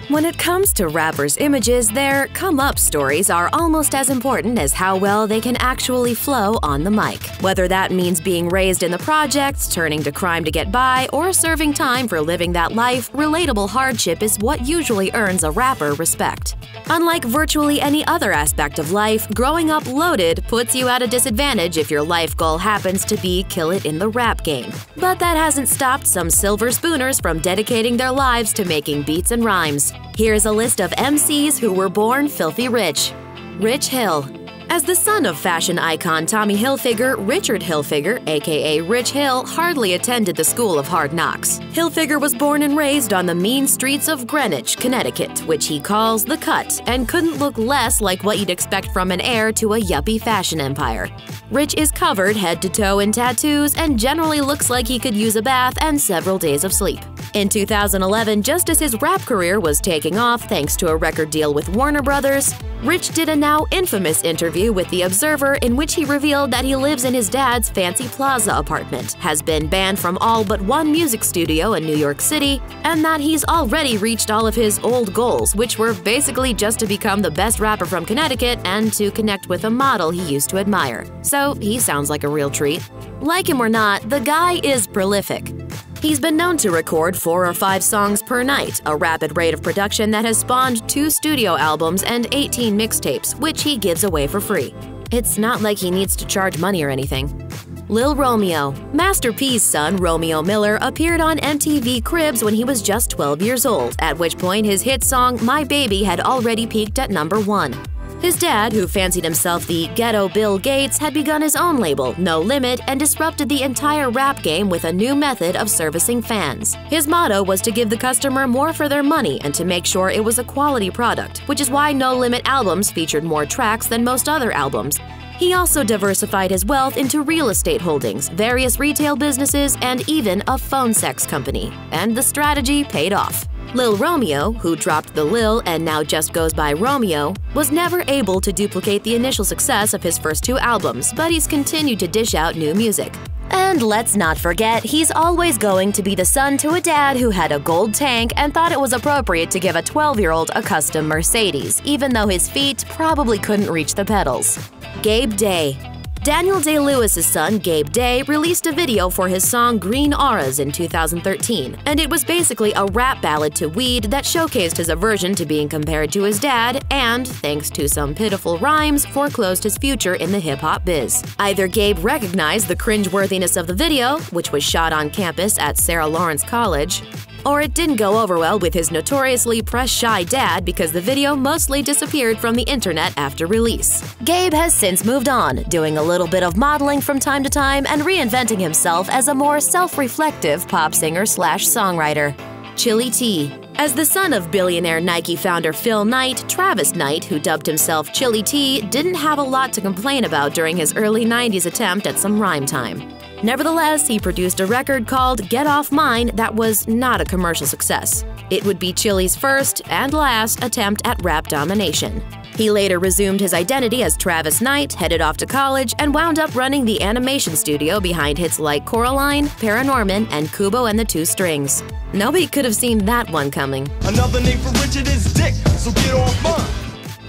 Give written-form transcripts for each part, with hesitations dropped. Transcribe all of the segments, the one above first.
When it comes to rappers' images, their come-up stories are almost as important as how well they can actually flow on the mic. Whether that means being raised in the projects, turning to crime to get by, or serving time for living that life, relatable hardship is what usually earns a rapper respect. Unlike virtually any other aspect of life, growing up loaded puts you at a disadvantage if your life goal happens to be kill it in the rap game. But that hasn't stopped some silver spooners from dedicating their lives to making beats and rhymes. Here's a list of MCs who were born filthy rich. Rich Hill. As the son of fashion icon Tommy Hilfiger, Richard Hilfiger, aka Rich Hill, hardly attended the School of Hard Knocks. Hilfiger was born and raised on the mean streets of Greenwich, Connecticut, which he calls the Cut, and couldn't look less like what you'd expect from an heir to a yuppie fashion empire. Rich is covered head to toe in tattoos and generally looks like he could use a bath and several days of sleep. In 2011, just as his rap career was taking off thanks to a record deal with Warner Brothers, Rich did a now infamous interview with The Observer in which he revealed that he lives in his dad's fancy plaza apartment, has been banned from all but one music studio in New York City, and that he's already reached all of his old goals, which were basically just to become the best rapper from Connecticut and to connect with a model he used to admire. So he sounds like a real treat. Like him or not, the guy is prolific. He's been known to record 4 or 5 songs per night, a rapid rate of production that has spawned 2 studio albums and 18 mixtapes, which he gives away for free. It's not like he needs to charge money or anything. Lil Romeo. Master P's son, Romeo Miller, appeared on MTV Cribs when he was just 12 years old, at which point his hit song My Baby had already peaked at number 1. His dad, who fancied himself the ghetto Bill Gates, had begun his own label, No Limit, and disrupted the entire rap game with a new method of servicing fans. His motto was to give the customer more for their money and to make sure it was a quality product, which is why No Limit albums featured more tracks than most other albums. He also diversified his wealth into real estate holdings, various retail businesses, and even a phone sex company. And the strategy paid off. Lil Romeo, who dropped the Lil and now just goes by Romeo, was never able to duplicate the initial success of his first 2 albums, but he's continued to dish out new music. And let's not forget, he's always going to be the son to a dad who had a gold tank and thought it was appropriate to give a 12-year-old a custom Mercedes, even though his feet probably couldn't reach the pedals. Gabe Day. Daniel Day-Lewis's son, Gabe Day, released a video for his song Green Auras in 2013, and it was basically a rap ballad to weed that showcased his aversion to being compared to his dad and, thanks to some pitiful rhymes, foreclosed his future in the hip-hop biz. Either Gabe recognized the cringeworthiness of the video, which was shot on campus at Sarah Lawrence College, or it didn't go over well with his notoriously press-shy dad because the video mostly disappeared from the internet after release. Gabe has since moved on, doing a little bit of modeling from time to time and reinventing himself as a more self-reflective pop singer/songwriter. Chili T. As the son of billionaire Nike founder Phil Knight, Travis Knight, who dubbed himself Chili T, didn't have a lot to complain about during his early 90s attempt at some rhyme time. Nevertheless, he produced a record called Get Off Mine that was not a commercial success. It would be Chili's first and last attempt at rap domination. He later resumed his identity as Travis Knight, headed off to college, and wound up running the animation studio behind hits like Coraline, Paranorman, and Kubo and the Two Strings. Nobody could have seen that one coming. Another name for Richard is Dick, so get off mine.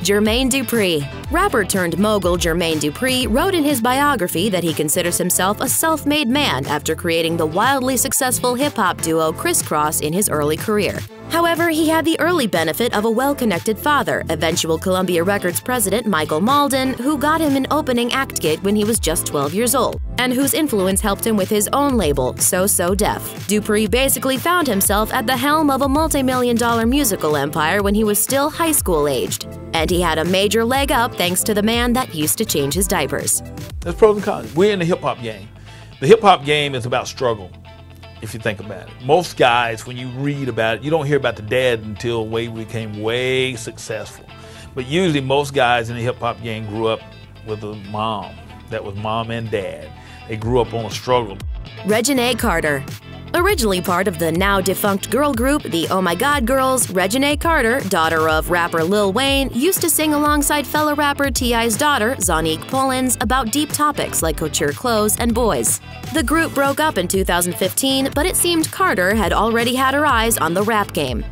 Jermaine Dupri. Rapper-turned-mogul Jermaine Dupri wrote in his biography that he considers himself a self-made man after creating the wildly successful hip-hop duo Criss Cross in his early career. However, he had the early benefit of a well-connected father, eventual Columbia Records president Michael Malden, who got him an opening act gig when he was just 12 years old, and whose influence helped him with his own label, So So Def. Dupri basically found himself at the helm of a multi-million-dollar musical empire when he was still high school-aged. And he had a major leg up thanks to the man that used to change his diapers. There's pros and cons. We're in the hip-hop game. The hip-hop game is about struggle, if you think about it. Most guys, when you read about it, you don't hear about the dad until we became way successful. But usually most guys in the hip-hop game grew up with a mom. That was mom and dad. They grew up on a struggle. Reginae Carter. Originally part of the now-defunct girl group, the Oh My God Girls, Reginae Carter, daughter of rapper Lil Wayne, used to sing alongside fellow rapper T.I.'s daughter, Zonique Pollins, about deep topics like couture clothes and boys. The group broke up in 2015, but it seemed Carter had already had her eyes on the rap game.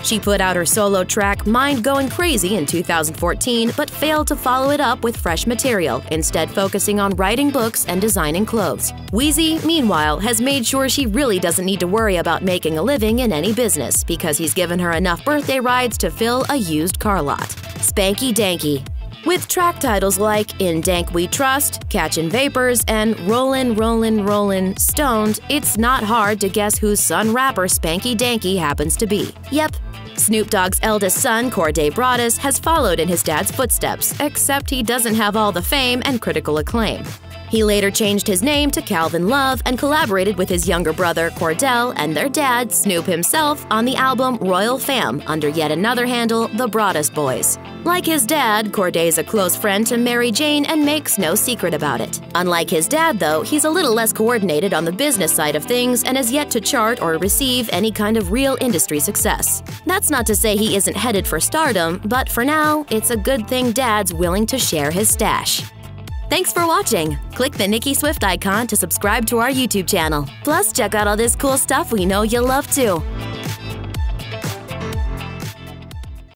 She put out her solo track Mind Going Crazy in 2014, but failed to follow it up with fresh material, instead focusing on writing books and designing clothes. Wheezy, meanwhile, has made sure she really doesn't need to worry about making a living in any business because he's given her enough birthday rides to fill a used car lot. Spanky Danky. With track titles like In Dank We Trust, Catchin' Vapors, and Rollin', Rollin', Rollin', Stoned, it's not hard to guess whose son rapper Spanky Danky happens to be. Yep, Snoop Dogg's eldest son, Corday Broadus, has followed in his dad's footsteps, except he doesn't have all the fame and critical acclaim. He later changed his name to Calvin Love and collaborated with his younger brother, Cordell, and their dad, Snoop himself, on the album Royal Fam under yet another handle, The Broadus Boys. Like his dad, Corday's a close friend to Mary Jane and makes no secret about it. Unlike his dad, though, he's a little less coordinated on the business side of things and has yet to chart or receive any kind of real industry success. That's not to say he isn't headed for stardom, but for now, it's a good thing Dad's willing to share his stash. Thanks for watching! Click the Nicki Swift icon to subscribe to our YouTube channel. Plus, check out all this cool stuff we know you'll love too.